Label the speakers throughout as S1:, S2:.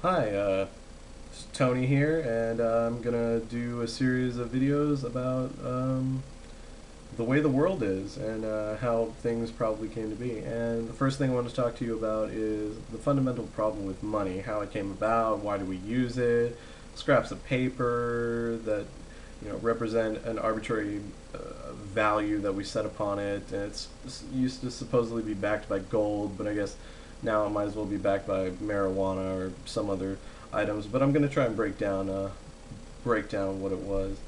S1: Hi, it's Tony here, and I'm gonna do a series of videos about the way the world is and how things probably came to be. And the first thing I want to talk to you about is the fundamental problem with money, how it came about, why do we use it, scraps of paper that represent an arbitrary value that we set upon it, and it's used to supposedly be backed by gold, but I guess now it might as well be backed by marijuana or some other items. But I'm going to try and break down what it was.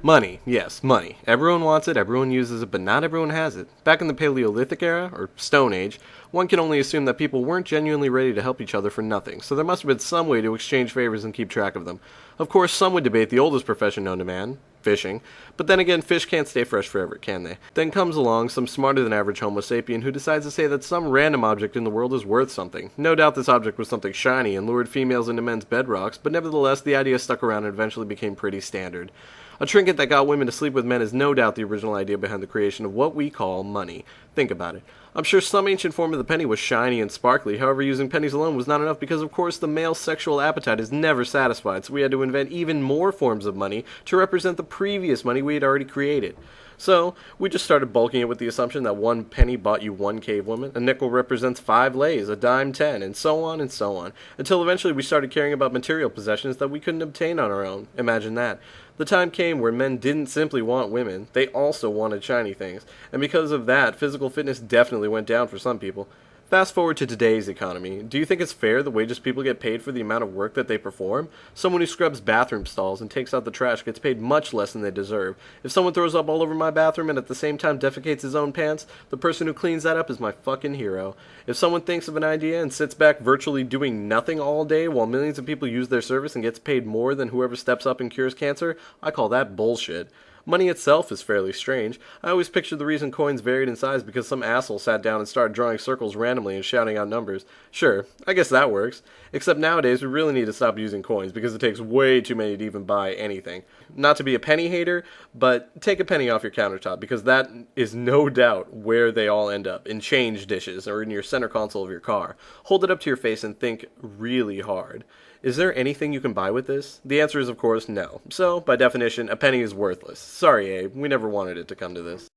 S2: Money, yes, money. Everyone wants it, everyone uses it, but not everyone has it. Back in the Paleolithic era, or Stone Age, one can only assume that people weren't genuinely ready to help each other for nothing, so there must have been some way to exchange favors and keep track of them. Of course, some would debate the oldest profession known to man, fishing, but then again, fish can't stay fresh forever, can they? Then comes along some smarter than average Homo sapien who decides to say that some random object in the world is worth something. No doubt this object was something shiny and lured females into men's bedrocks, but nevertheless, the idea stuck around and eventually became pretty standard. A trinket that got women to sleep with men is no doubt the original idea behind the creation of what we call money. Think about it. I'm sure some ancient form of the penny was shiny and sparkly, however using pennies alone was not enough because of course the male sexual appetite is never satisfied, so we had to invent even more forms of money to represent the previous money we had already created. So, we just started bulking it with the assumption that one penny bought you one cave woman, a nickel represents 5 lays, a dime 10, and so on, until eventually we started caring about material possessions that we couldn't obtain on our own. Imagine that. The time came where men didn't simply want women, they also wanted shiny things, and because of that, physical fitness definitely went down for some people. Fast forward to today's economy. Do you think it's fair the wages people get paid for the amount of work that they perform? Someone who scrubs bathroom stalls and takes out the trash gets paid much less than they deserve. If someone throws up all over my bathroom and at the same time defecates his own pants, the person who cleans that up is my fucking hero. If someone thinks of an idea and sits back virtually doing nothing all day while millions of people use their service and gets paid more than whoever steps up and cures cancer, I call that bullshit. Money itself is fairly strange. I always pictured the reason coins varied in size because some asshole sat down and started drawing circles randomly and shouting out numbers. Sure, I guess that works. Except nowadays we really need to stop using coins because it takes way too many to even buy anything. Not to be a penny hater, but take a penny off your countertop because that is no doubt where they all end up, in change dishes or in your center console of your car. Hold it up to your face and think really hard. Is there anything you can buy with this? The answer is of course no. So, by definition, a penny is worthless. Sorry, Abe, we never wanted it to come to this.